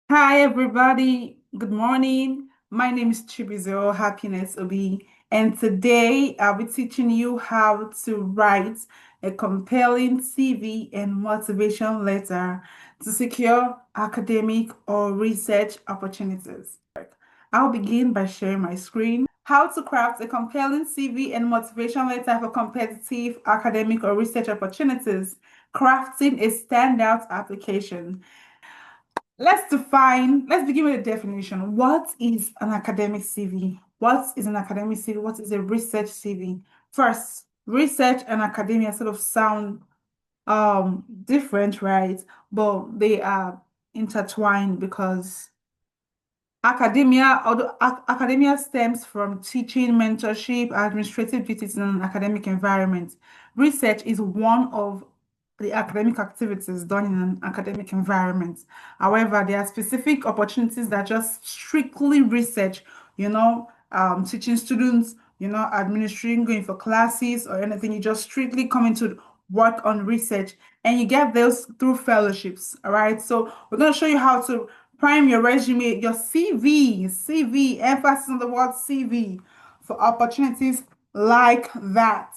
Hi, everybody. Good morning. My name is Chibizo Happiness Obi, and today I'll be teaching you how to write a compelling CV and motivation letter to secure academic or research opportunities. I'll begin by sharing my screen. How to craft a compelling CV and motivation letter for competitive academic or research opportunities. Crafting a standout application. Let's begin with a definition. What is an academic CV? What is an academic CV? What is a research CV? First, research and academia sort of sound different, right? But they are intertwined because academia stems from teaching, mentorship, administrative duties in an academic environment. Research is one of the academic activities done in an academic environment. However, there are specific opportunities that just strictly research, teaching students, administering, going for classes or anything. You just strictly come into work on research and you get those through fellowships. All right. So we're going to show you how to prime your resume, your CV, emphasis on the word CV for opportunities like that.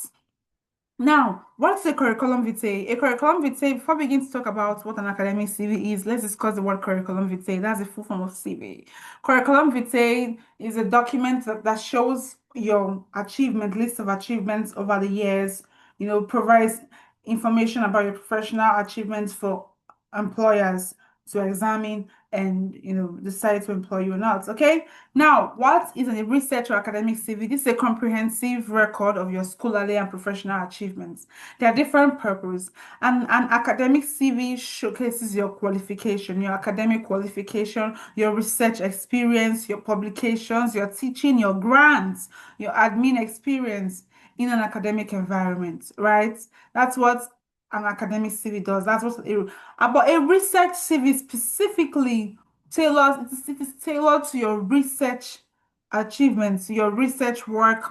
Now, what's a curriculum vitae? A curriculum vitae, before we begin to talk about what an academic CV is, let's discuss the word curriculum vitae. That's the full form of CV. Curriculum vitae is a document that shows your achievement, list of achievements over the years, provides information about your professional achievements for employers to examine and decide to employ you or not. Okay. Now, what is a research or academic CV? This is a comprehensive record of your scholarly and professional achievements. There are different purposes. And an academic CV showcases your qualification, your academic qualification, your research experience, your publications, your teaching, your grants, your admin experience in an academic environment, right? That's what an academic CV does. That's what but a research CV specifically it is tailored to your research achievements, your research work,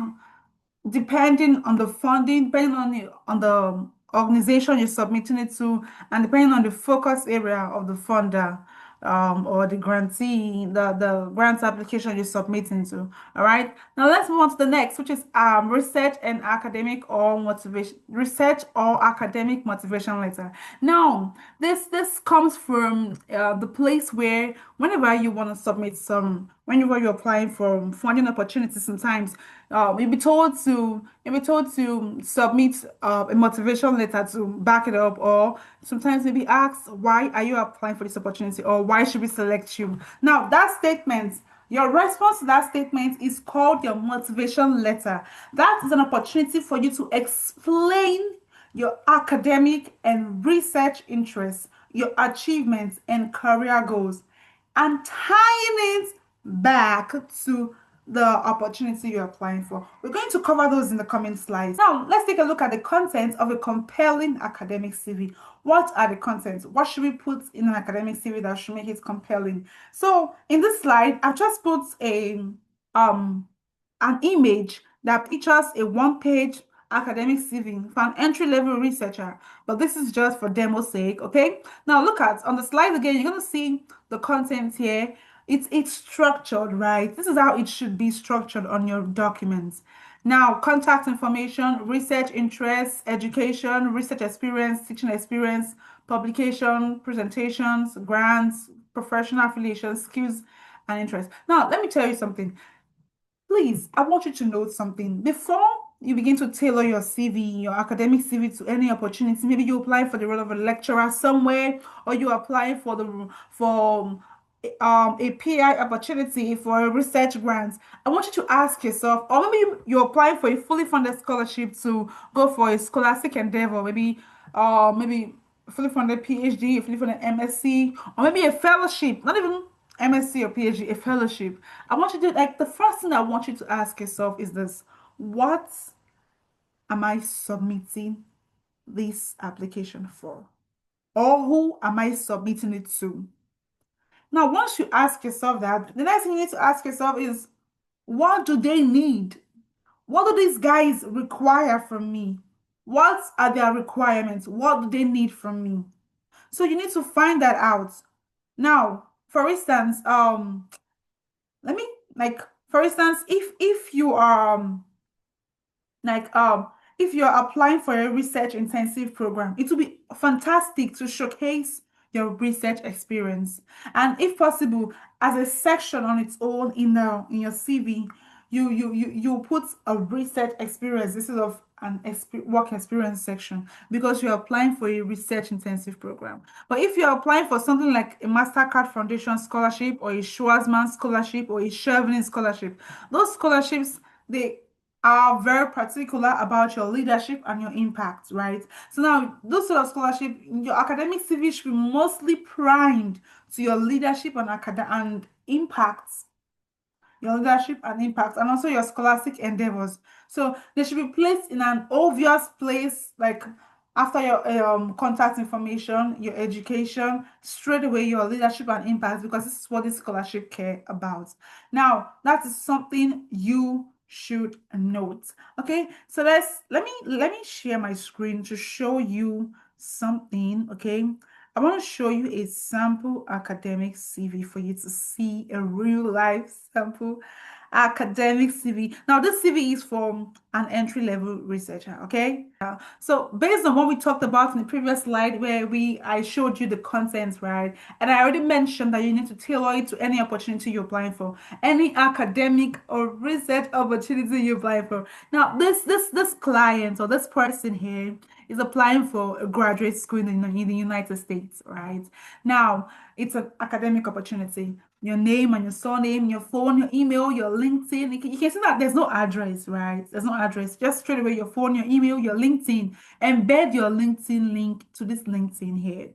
depending on the funding, depending on the organization you're submitting it to, and depending on the focus area of the funder or the grantee, the grant application you're submitting to. All right. Now let's move on to the next, which is research or academic motivation letter. Now, this comes from the place where whenever you want to submit whenever you're applying for funding opportunities, sometimes you'll be told to submit a motivation letter to back it up, or sometimes maybe ask why are you applying for this opportunity, or why should we select you. Now, that statement, your response to that statement is called your motivation letter. That is an opportunity for you to explain your academic and research interests, your achievements and career goals, and tying it back to the opportunity you're applying for. We're going to cover those in the coming slides. Now, let's take a look at the content of a compelling academic CV. What are the contents? What should we put in an academic CV that should make it compelling? So, in this slide, I've just put an image that pictures a one-page academic CV for an entry-level researcher, but this is just for demo sake, okay? Now look at on the slide again, you're gonna see the content here. It's structured, right? This is how it should be structured on your documents. Now, contact information, research interests, education, research experience, teaching experience, publication, presentations, grants, professional affiliations, skills, and interests. Now, let me tell you something. Please, I want you to note something. Before you begin to tailor your CV, your academic CV to any opportunity, maybe you apply for the role of a lecturer somewhere, or you apply for a PI opportunity for a research grant. I want you to ask yourself, or maybe you're applying for a fully funded scholarship to go for a scholastic endeavor, maybe fully funded PhD, a fully funded MSc, or maybe a fellowship, not even MSc or PhD, a fellowship. I want you to like the first thing I want you to ask yourself is this: what am I submitting this application for? Or who am I submitting it to? Now, once you ask yourself that, the next thing you need to ask yourself is, what do they need? What do these guys require from me? What are their requirements? What do they need from me? So you need to find that out. Now, for instance, let me like for instance, if you are like if you're applying for a research intensive program, it will be fantastic to showcase your research experience. And if possible, as a section on its own in your CV, you put a research experience instead of an work experience section, because you're applying for a research intensive program. But if you're applying for something like a Mastercard Foundation scholarship or a Schwarzman scholarship or a Chevening scholarship, those scholarships, they are very particular about your leadership and your impact, right? So now, those sort of scholarship, your academic CV should be mostly primed to your leadership and and impact, your leadership and impact, and also your scholastic endeavors. So they should be placed in an obvious place, like after your contact information, your education, straight away your leadership and impact, because this is what this scholarship care about. Now, that is something you should note. Okay, so let me share my screen to show you something. Okay, I want to show you a sample academic CV for you to see a real life sample academic CV. Now, this CV is from an entry level researcher, okay? So based on what we talked about in the previous slide where I showed you the content, right? And I already mentioned that you need to tailor it to any opportunity you're applying for, any academic or research opportunity you're applying for. Now, this client or this person here is applying for a graduate school in the United States, right? Now, it's an academic opportunity. Your name and your surname, your phone, your email, your LinkedIn. You can see that there's no address, right? There's no address. Just straight away your phone, your email, your LinkedIn. Embed your LinkedIn link to this LinkedIn here.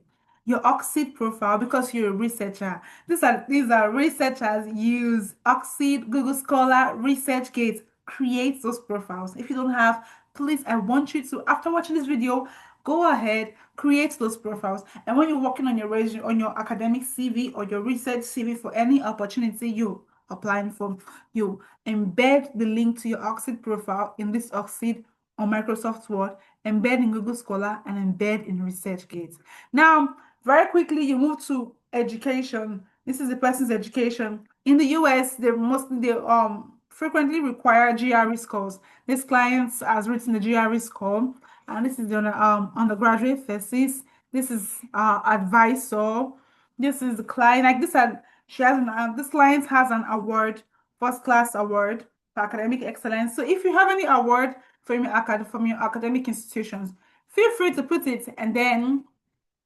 Your Oxid profile, because you're a researcher. These are researchers use Oxid, Google Scholar, ResearchGate. Create those profiles. If you don't have, please, I want you to, after watching this video, go ahead, create those profiles. And when you're working on your resume, on your academic CV or your research CV for any opportunity you applying for, you embed the link to your Oxid profile in this Oxid on Microsoft Word, embed in Google Scholar, and embed in ResearchGate. Now, very quickly, you move to education. This is the person's education. In the US, they frequently require GRE scores. This client has written the GRE score, and this is the undergraduate thesis. This is advisor. This is the client. Like this, she has this client has an award, first class award for academic excellence. So if you have any award from your academic institutions, feel free to put it, and then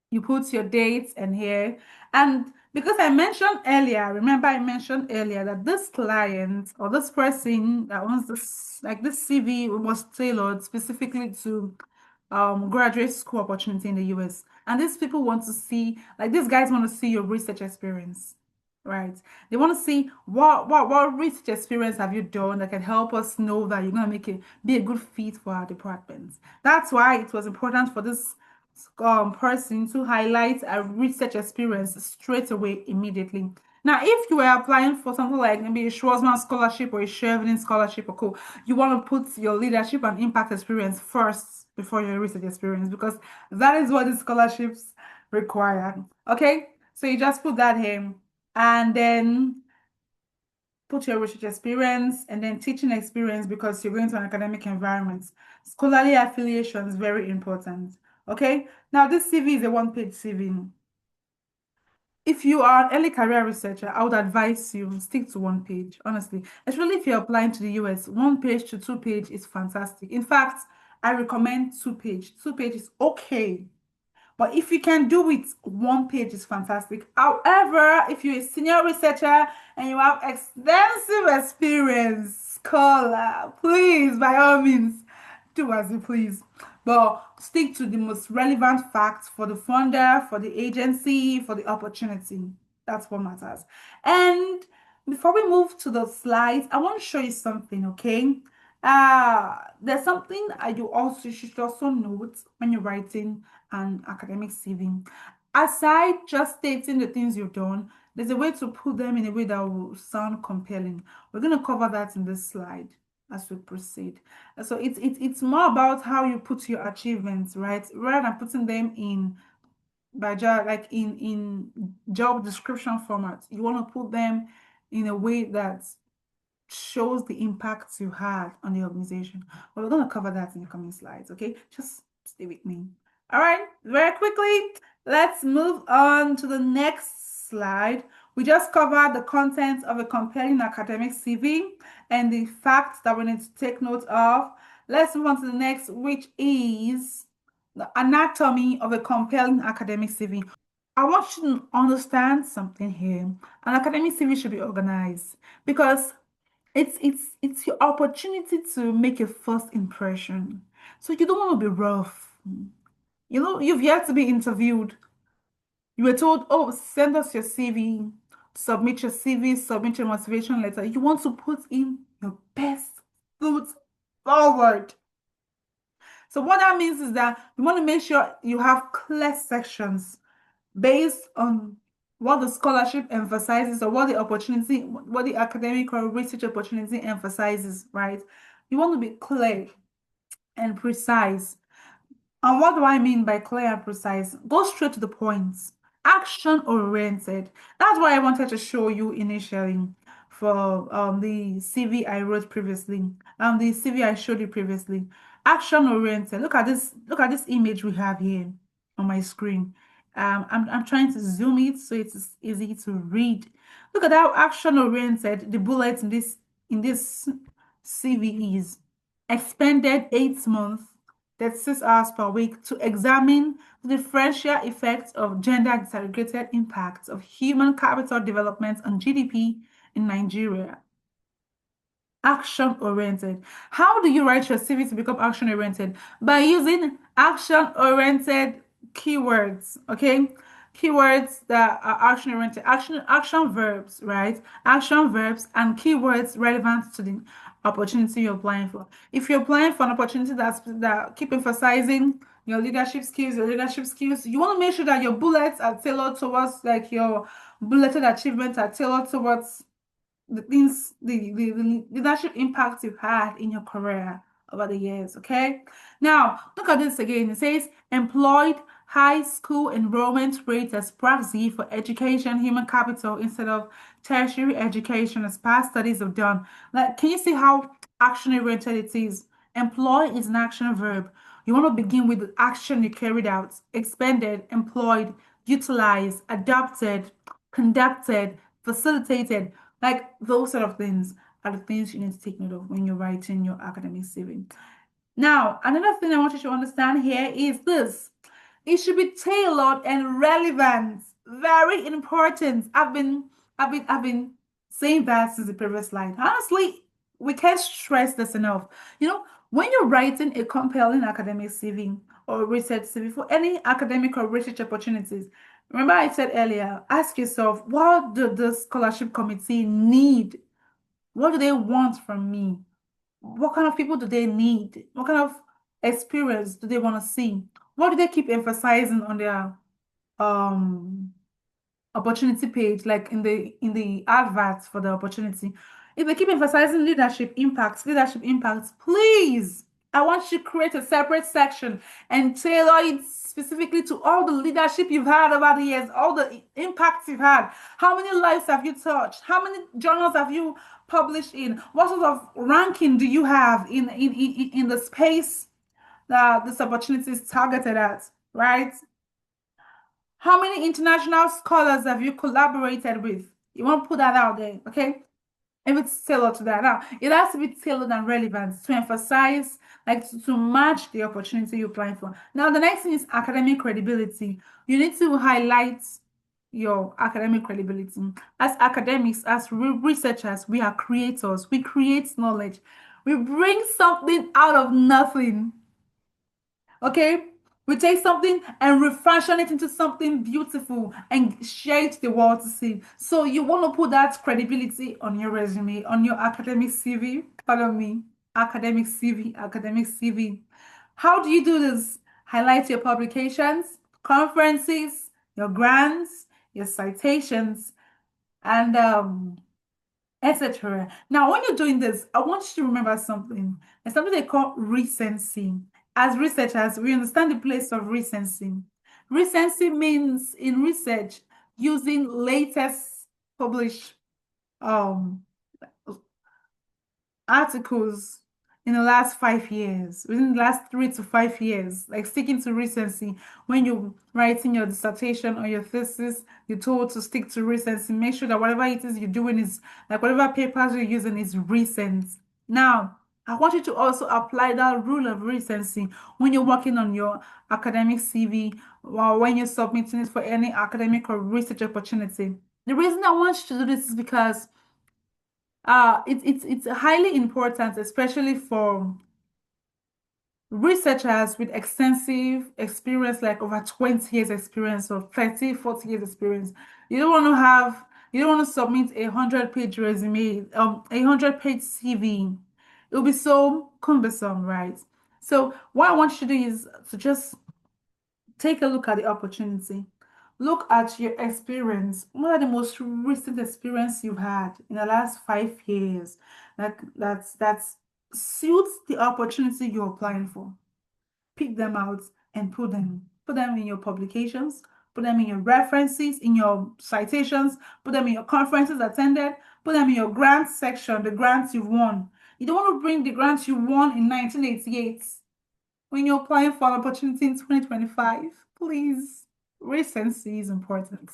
you put your dates and here. And because I mentioned earlier, remember I mentioned earlier that this client or this person that wants this, like this CV was tailored specifically to graduate school opportunity in the US. And these people want to see, like these guys want to see your research experience, right? They want to see what research experience have you done that can help us know that you're gonna be a good fit for our department. That's why it was important for this person to highlight a research experience straight away immediately. Now, if you were applying for something like maybe a Schwarzman scholarship or a Chevening scholarship or co, you want to put your leadership and impact experience first before your research experience, because that is what the scholarships require. Okay, so you just put that here and then put your research experience and then teaching experience, because you're going to an academic environment. Scholarly affiliation is very important. Okay, now this CV is a one-page CV. If you are an early career researcher, I would advise you stick to one page, honestly. Especially if you're applying to the US, one page to two page is fantastic. In fact, I recommend two page. Two page is okay. But if you can do it, one page is fantastic. However, if you're a senior researcher and you have extensive experience, scholar, please, by all means, do as you please. But stick to the most relevant facts for the funder, for the agency, for the opportunity. That's what matters. And before we move to the slides, I want to show you something, okay? There's something you should also note when you're writing an academic CV. Aside just stating the things you've done, there's a way to put them in a way that will sound compelling. We're going to cover that in this slide as we proceed. So it's more about how you put your achievements, right? Rather than putting them in by job, like in job description format. You want to put them in a way that shows the impact you had on the organization. But we're going to cover that in the coming slides, okay? Just stay with me. All right, very quickly, let's move on to the next slide. We just covered the content of a compelling academic CV and the facts that we need to take note of. Let's move on to the next, which is the anatomy of a compelling academic CV. I want you to understand something here. An academic CV should be organized because it's your opportunity to make a first impression. So you don't want to be rough. You know, you've yet to be interviewed. You were told, oh, send us your CV, submit your CV, submit your motivation letter. You want to put in your best foot forward. So what that means is that you want to make sure you have clear sections based on what the scholarship emphasizes or what the opportunity, what the academic or research opportunity emphasizes, right? You want to be clear and precise. And what do I mean by clear and precise? Go straight to the point. Action oriented. That's what I wanted to show you initially for the CV I wrote previously. The CV I showed you previously. Action oriented. Look at this image we have here on my screen. I'm trying to zoom it so it's easy to read. Look at how action oriented the bullets in this CV is. Expended 8 months, that's 6 hours per week, to examine the differential effects of gender disaggregated impacts of human capital development on GDP in Nigeria. Action oriented. How do you write your CV to become action oriented? By using action oriented keywords, okay? Keywords that are action oriented, action verbs, right? Action verbs and keywords relevant to the opportunity you're applying for. If you're applying for an opportunity that keep emphasizing your leadership skills, you want to make sure that your bullets are tailored towards, like, your bulleted achievements are tailored towards the things, the leadership impact you've had in your career over the years. Okay, now look at this again. It says employed high school enrollment rate as proxy for education human capital instead of tertiary education, as past studies have done. Like, can you see how action oriented it is? Employ is an action verb. You want to begin with the action you carried out: expended, employed, utilized, adopted, conducted, facilitated. Like, those sort of things are the things you need to take note of when you're writing your academic CV. Now, another thing I want you to understand here is this. It should be tailored and relevant. Very important. I've been saying that since the previous slide. Honestly, we can't stress this enough. You know, when you're writing a compelling academic CV or research CV for any academic or research opportunities, remember I said earlier, ask yourself, what do the scholarship committee need? What do they want from me? What kind of people do they need? What kind of experience do they want to see? What do they keep emphasizing on their um opportunity page, like in the adverts for the opportunity? If they keep emphasizing leadership impacts, please, I want you to create a separate section and tailor it specifically to all the leadership you've had over the years, all the impacts you've had. How many lives have you touched? How many journals have you published in? What sort of ranking do you have in the space that this opportunity is targeted at, right? How many international scholars have you collaborated with? You want to put that out there, okay? If it's tailored to that. Now, it has to be tailored and relevant to emphasize, like, to match the opportunity you're applying for. Now, the next thing is academic credibility. You need to highlight your academic credibility. As academics, as researchers, we are creators. We create knowledge. We bring something out of nothing. Okay? We take something and refashion it into something beautiful and share it to the world to see. So you want to put that credibility on your resume, on your academic CV. Follow me. Academic CV, academic CV. How do you do this? Highlight your publications, conferences, your grants, your citations, and etc. Now, when you're doing this, I want you to remember something. There's something they call recency. As researchers, we understand the place of recency. Recency means in research using latest published um articles in the last 5 years, within the last 3 to 5 years, like sticking to recency. When you're writing your dissertation or your thesis, you're told to stick to recency. Make sure that whatever it is you're doing is like whatever papers you're using is recent. Now, I want you to also apply that rule of recency when you're working on your academic CV or when you're submitting it for any academic or research opportunity. The reason I want you to do this is because it's highly important, especially for researchers with extensive experience, like over 20 years experience or 30, 40 years experience. You don't want to have, you don't want to submit a 100-page resume, a 100-page CV. It'll be so cumbersome, right? So what I want you to do is to just take a look at the opportunity. Look at your experience. What are the most recent experience you've had in the last 5 years that's suits the opportunity you're applying for? Pick them out and put them in your publications, put them in your references, in your citations, put them in your conferences attended, put them in your grants section, the grants you've won. You don't want to bring the grants you won in 1988 when you're applying for an opportunity in 2025. Please, recency is important.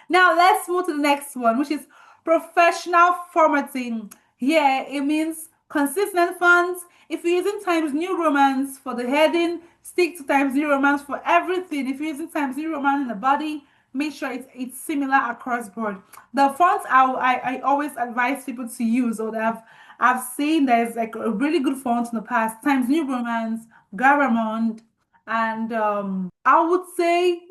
Now let's move to the next one, which is professional formatting. Here it means consistent fonts. If you're using Times New Roman for the heading, stick to Times New Roman for everything. If you're using Times New Roman in the body, make sure it's similar across board. The fonts I always advise people to use, or that I've seen there's like a really good font in the past, Times New Roman, Garamond, and I would say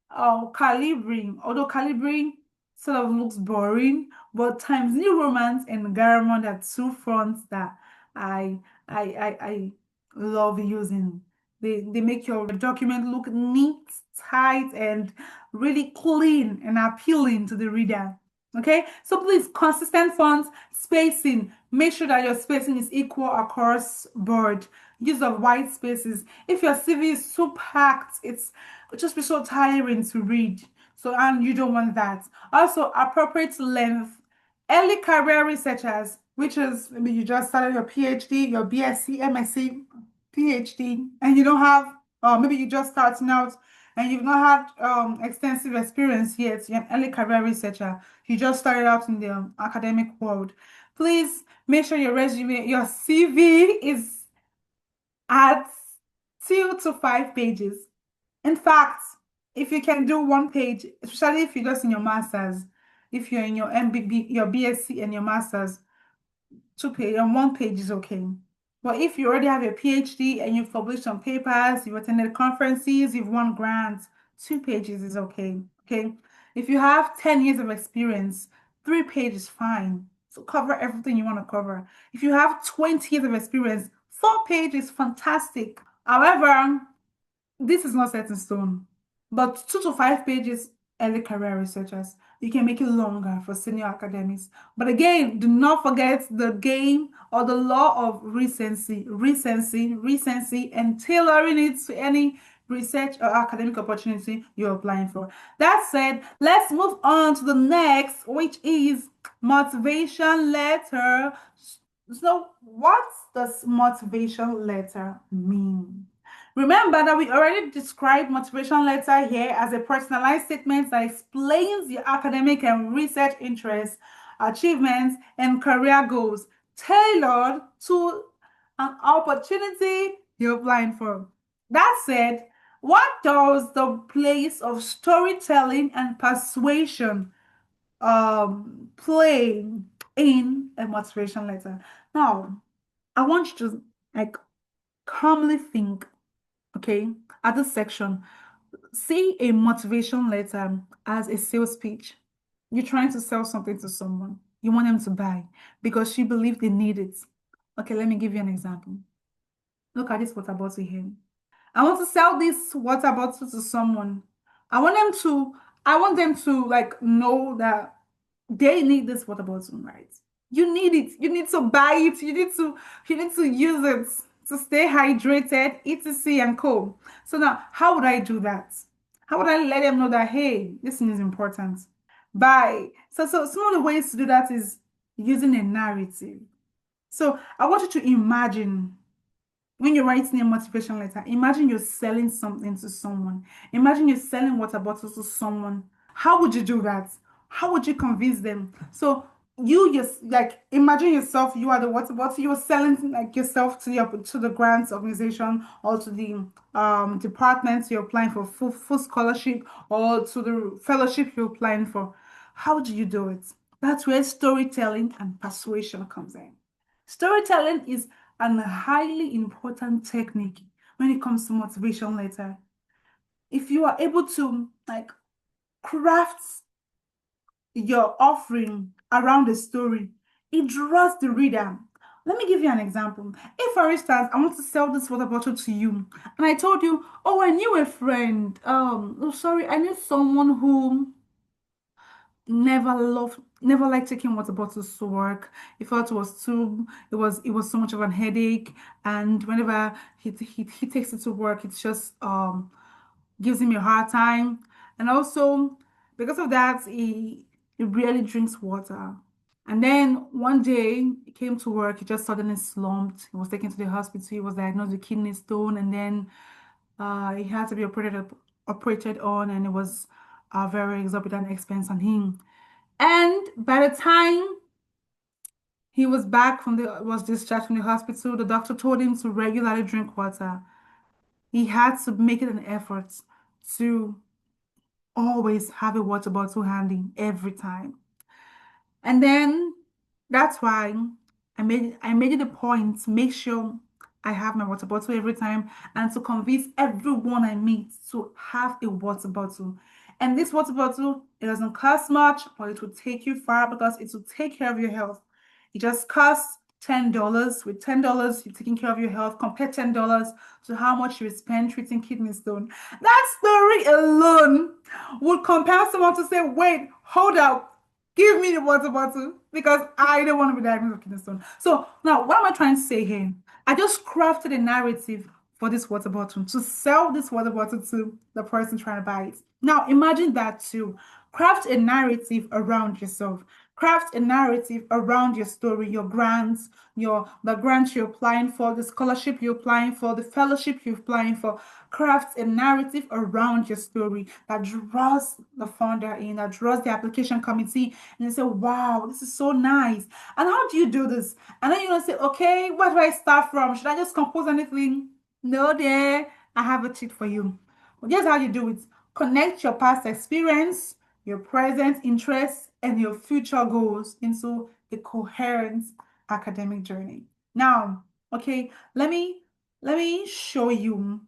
Calibri, although Calibri sort of looks boring, but Times New Roman and Garamond are two fonts that I I love using. They make your document look neat, tight, and really clean and appealing to the reader. Okay, so please, consistent fonts, spacing. Make sure that your spacing is equal across board. Use of white spaces. If your CV is so packed, it'll just be so tiring to read. So, and you don't want that. Also, appropriate length. Early career researchers, which is maybe you just started your PhD, your BSc, MSc, PhD, and you don't have, or maybe you just starting out and you've not had extensive experience yet. You're an early career researcher. You just started out in the academic world. Please make sure your resume, your CV is at 2 to 5 pages. In fact, if you can do one page, especially if you're just in your master's, if you're in your MBB, your BSc and your master's, 2 page and 1 page is okay. But if you already have your PhD and you've published some papers, you've attended conferences, you've won grants, 2 pages is okay. Okay. If you have 10 years of experience, 3 pages is fine. So cover everything you want to cover. If you have 20 years of experience, 4 pages is fantastic. However, this is not set in stone, but 2 to 5 pages, early career researchers. You can make it longer for senior academics. But again, do not forget the game or the law of recency, recency, and tailoring it to any research or academic opportunity you're applying for. That said, let's move on to the next, which is motivation letter. So, what does motivation letter mean? Remember that we already described motivation letter here as a personalized statement that explains your academic and research interests, achievements, and career goals tailored to an opportunity you're applying for. That said, what does the place of storytelling and persuasion play in a motivation letter? Now, I want you to like calmly think, okay, at this section, see a motivation letter as a sales pitch. You're trying to sell something to someone. You want them to buy because you believe they need it. Okay, let me give you an example. Look at this water bottle here. I want to sell this water bottle to someone. I want them to, I want them to like know that they need this water bottle, right? You need it. You need to buy it. You need to use it to stay hydrated, etc. and co. So now, how would I do that? How would I let them know that, hey, this thing is important? So some of the ways to do that is using a narrative. So I want you to imagine when you're writing a motivation letter, imagine you're selling something to someone. Imagine you're selling water bottles to someone. How would you do that? How would you convince them? So you just like imagine yourself, you are the water bottle, you're selling like yourself to the grants organization or to the department you're applying for full scholarship or to the fellowship you're applying for. How do you do it? That's where storytelling and persuasion comes in. Storytelling is a highly important technique when it comes to motivation letter. If you are able to like craft your offering around the story, it draws the reader. Let me give you an example. If, for instance, I want to sell this water bottle to you, and I told you, oh, I knew a friend. Oh, sorry, I knew someone who never liked taking water bottles to work. He felt it was so much of a headache, and whenever he takes it to work, it's just gives him a hard time. And also because of that, he rarely drinks water. And then one day he came to work, he just suddenly slumped. He was taken to the hospital, he was diagnosed with kidney stone, and then he had to be operated on, and it was a very exorbitant expense on him. And by the time he was discharged from the hospital, the doctor told him to regularly drink water. He had to make it an effort to always have a water bottle handy every time. And then that's why I made it a point to make sure I have my water bottle every time and to convince everyone I meet to have a water bottle. And this water bottle, it doesn't cost much, but it will take you far because it will take care of your health. It just costs $10. With $10, you're taking care of your health. Compare $10 to how much you spend treating kidney stone. That story alone would compel someone to say, wait, hold up. Give me the water bottle because I don't want to be diagnosed with kidney stone. So now, what am I trying to say here? I just crafted a narrative for this water bottle to sell this water bottle to the person trying to buy it. Now, imagine that too. Craft a narrative around yourself. Craft a narrative around your story, your grants, the grants you're applying for, the scholarship you're applying for, the fellowship you're applying for. Craft a narrative around your story that draws the funder in, that draws the application committee, and they say, wow, this is so nice. And how do you do this? And then you're gonna say, okay, where do I start from? Should I just compose anything? No, there, I have a tip for you. Well, here's how you do it. Connect your past experience, your present interests, and your future goals into a coherent academic journey. Now, okay, let me show you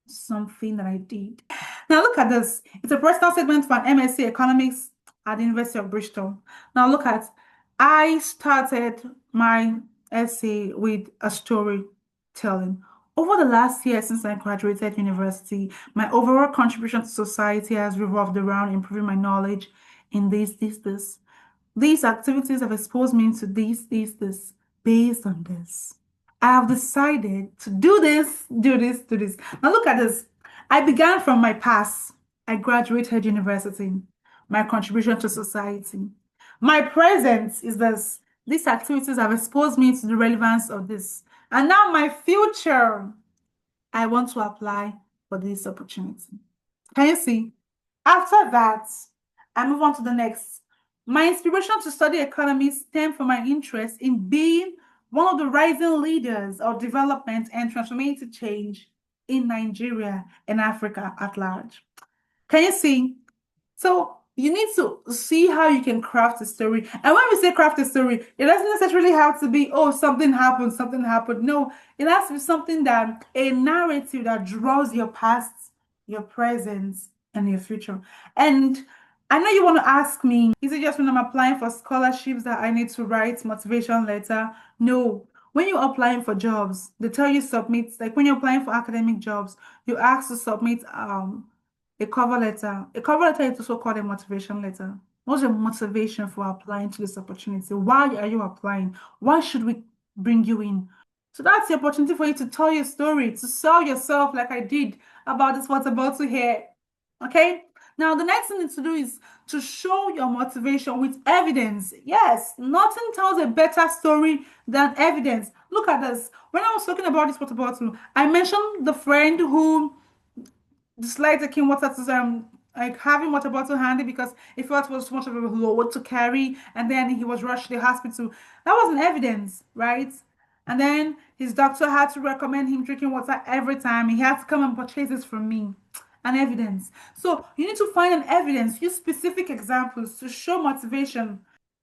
something that I did. Now look at this. It's a personal statement for an MSc Economics at the University of Bristol. Now look at, I started my essay with a storytelling. Over the last year since I graduated university, my overall contribution to society has revolved around improving my knowledge in this. These activities have exposed me to this. Based on this, I have decided to do this, do this, do this. Now look at this. I began from my past. I graduated university. My contribution to society. My present is this. These activities have exposed me to the relevance of this. And now my future, I want to apply for this opportunity. Can you see? After that, I move on to the next. My inspiration to study economy stemmed from my interest in being one of the rising leaders of development and transformative change in Nigeria and Africa at large. Can you see? So you need to see how you can craft a story. And when we say craft a story, it doesn't necessarily have to be, oh, something happened, something happened. No, it has to be something that a narrative that draws your past, your present, and your future. And I know you want to ask me, is it just when I'm applying for scholarships that I need to write motivation letter? No. When you're applying for jobs, they tell you submit, like when you're applying for academic jobs, you ask to submit a cover letter. A cover letter is also called a motivation letter. What's your motivation for applying to this opportunity? Why are you applying? Why should we bring you in? So that's the opportunity for you to tell your story, to sell yourself like I did about this water bottle here. Okay. Now, the next thing to do is to show your motivation with evidence. Yes, nothing tells a better story than evidence. Look at this. When I was talking about this water bottle, I mentioned the friend who disliked taking water to like having water bottle handy because he felt it was too much of a load to carry, and then he was rushed to the hospital. That was an evidence, right? And then his doctor had to recommend him drinking water every time. He had to come and purchase this from me. An evidence. So you need to find an evidence, use specific examples to show motivation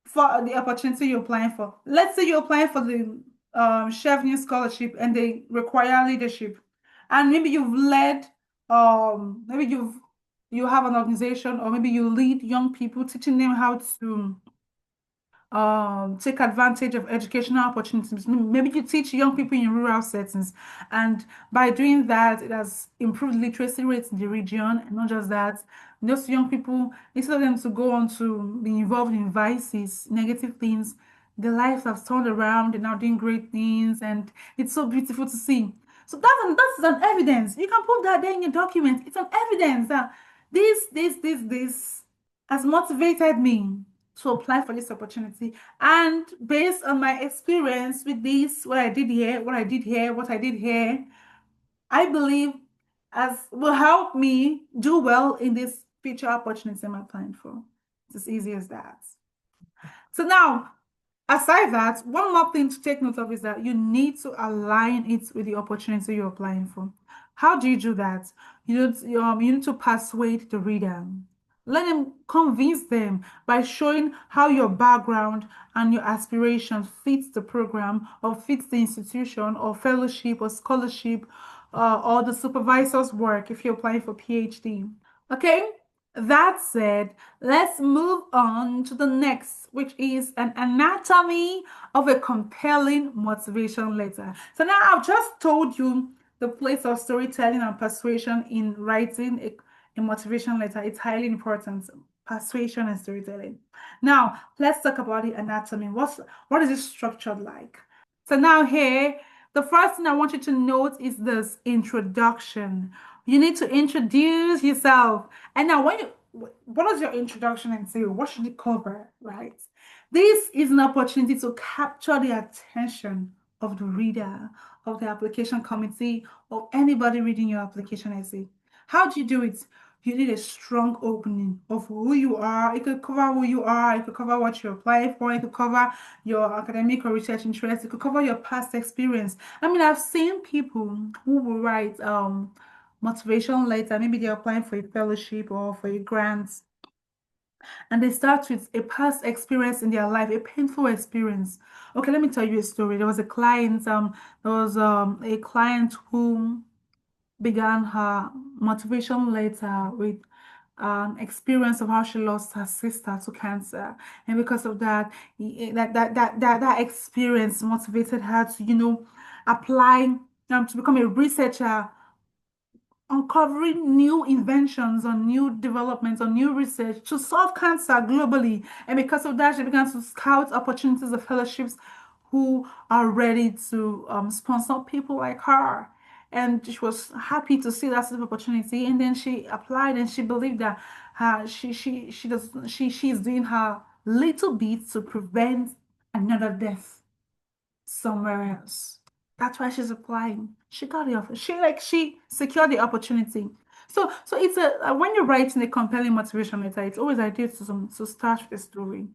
for the opportunity you're applying for. Let's say you're applying for the Chevening scholarship and they require leadership, and maybe you've led, maybe you have an organization, or maybe you lead young people, teaching them how to take advantage of educational opportunities. Maybe you teach young people in rural settings, and by doing that, it has improved literacy rates in the region. And not just that, those young people, instead of them to go on to be involved in vices, negative things, their lives have turned around. They're now doing great things, and it's so beautiful to see. So that's an evidence. You can put that there in your document. It's an evidence that this has motivated me to apply for this opportunity. And based on my experience with this, what I did here, what I did here, what I did here, I believe as will help me do well in this future opportunity I'm applying for. It's as easy as that. So now, aside that, one more thing to take note of is that you need to align it with the opportunity you're applying for. How do you do that? You need to persuade the reader. Let them convince them by showing how your background and your aspirations fits the program or fits the institution or fellowship or scholarship or the supervisor's work if you're applying for PhD. Okay, that said, let's move on to the next, which is an anatomy of a compelling motivation letter. So now I've just told you the place of storytelling and persuasion in writing a motivation letter. It's highly important. Persuasion and storytelling. Now, let's talk about the anatomy. What is it structured like? So now here, the first thing I want you to note is this introduction. You need to introduce yourself. And now what does your introduction entail? What should it cover, right? This is an opportunity to capture the attention of the reader, of the application committee, of anybody reading your application essay. How do you do it? You need a strong opening of who you are. It could cover who you are. It could cover what you're applying for. It could cover your academic or research interests. It could cover your past experience. I mean, I've seen people who will write motivation letter. Maybe they're applying for a fellowship or for a grant, and they start with a past experience in their life, a painful experience. Okay, let me tell you a story. There was a client who began her motivation letter with an experience of how she lost her sister to cancer, and because of that, that experience motivated her to, apply to become a researcher, uncovering new inventions on new developments on new research to solve cancer globally. And because of that, she began to scout opportunities of fellowships who are ready to sponsor people like her. And she was happy to see that sort of opportunity. And then she applied, and she believed that she's doing her little bit to prevent another death somewhere else. That's why she's applying. She got the offer. She secured the opportunity. So it's when you're writing a compelling motivation letter, it's always ideal to start with a story.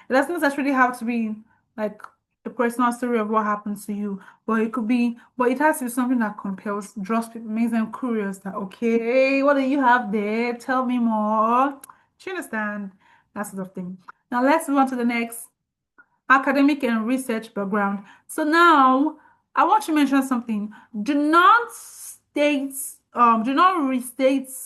It doesn't necessarily have to be like a personal story of what happened to you, but it has to be something that compels, draws people, makes them curious. That okay, what do you have there? Tell me more. Do you understand? That sort of thing. Now let's move on to the next academic and research background. So now I want to mention something. Do not restate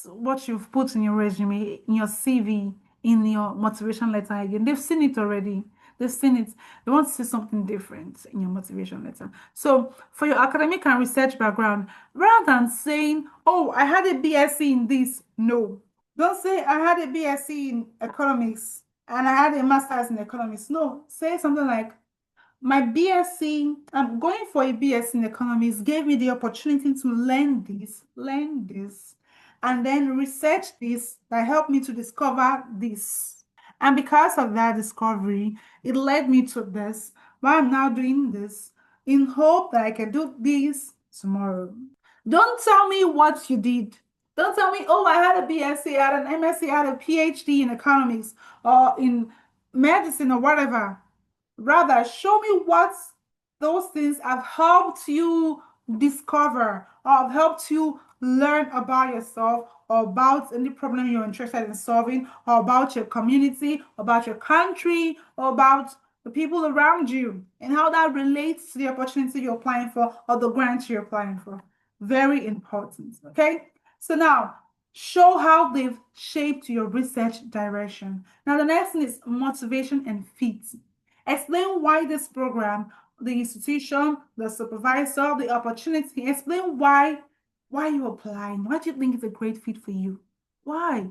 what you've put in your resume, in your CV, in your motivation letter again. They've seen it already. They've seen it. They want to see something different in your motivation letter. So for your academic and research background, rather than saying, "Oh, I had a BSc in this," no. Don't say I had a BSc in economics and I had a master's in economics. No, say something like my BSc, I'm going for a BSc in economics, gave me the opportunity to learn this. and then research this that helped me to discover this. And because of that discovery, it led me to this. Why I'm now doing this in hope that I can do this tomorrow. Don't tell me what you did. Don't tell me, oh, I had a BSc, I had an MSc, I had a PhD in economics or in medicine or whatever. Rather, show me what those things have helped you discover or have helped you learn about yourself or about any problem you're interested in solving or about your community, about your country, or about the people around you and how that relates to the opportunity you're applying for or the grant you're applying for. Very important. Okay. So now show how they've shaped your research direction. Now, the next thing is motivation and fit. Explain why this program, the institution, the supervisor, the opportunity. Explain why you're applying. Why do you think it's a great fit for you? Why?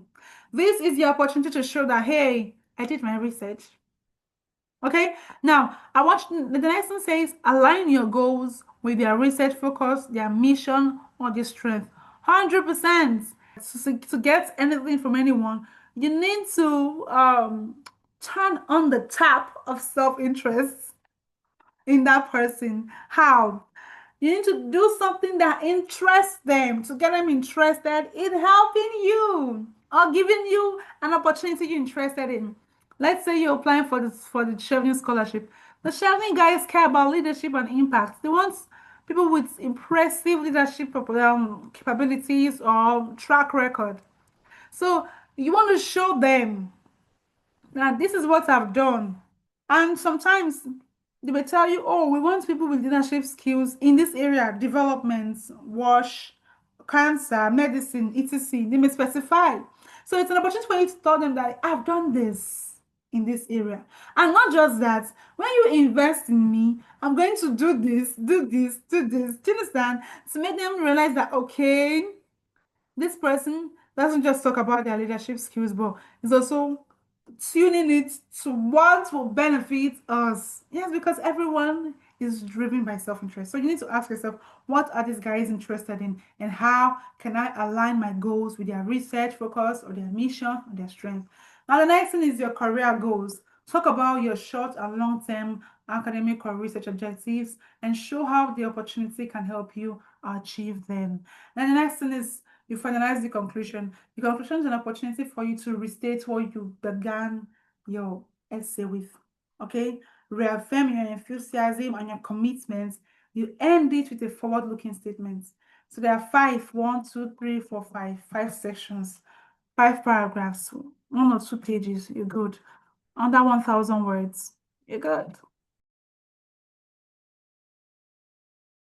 This is the opportunity to show that, hey, I did my research. Okay, now I want the next one says align your goals with their research focus, their mission, or their strength. 100%. To get anything from anyone, you need to turn on the tap of self-interest in that person. How? You need to do something that interests them to get them interested in helping you or giving you an opportunity you're interested in. Let's say you're applying for the Chevening scholarship. The Chevening guys care about leadership and impact. They want people with impressive leadership capabilities or track record. So you want to show them that this is what I've done. And sometimes they will tell you, oh, we want people with leadership skills in this area, development, wash, cancer, medicine, etc. They may specify. So it's an opportunity for you to tell them that I've done this in this area. And not just that, when you invest in me, I'm going to do this, do this, do this. Do you understand? To make them realize that, okay, this person doesn't just talk about their leadership skills, but is also tuning it to what will benefit us. Yes, because everyone is driven by self-interest. So you need to ask yourself, what are these guys interested in, and how can I align my goals with their research focus or their mission or their strength? Now, the next thing is your career goals. Talk about your short and long-term academic or research objectives and show how the opportunity can help you achieve them. Then the next thing is you finalize the conclusion. The conclusion is an opportunity for you to restate what you began your essay with. Okay? Reaffirm your enthusiasm and your commitment. You end it with a forward-looking statement. So there are 5, 1, 2, 3, 4, 5 sections, 5 paragraphs, 1 or 2 pages. You're good. Under 1,000 words. You're good.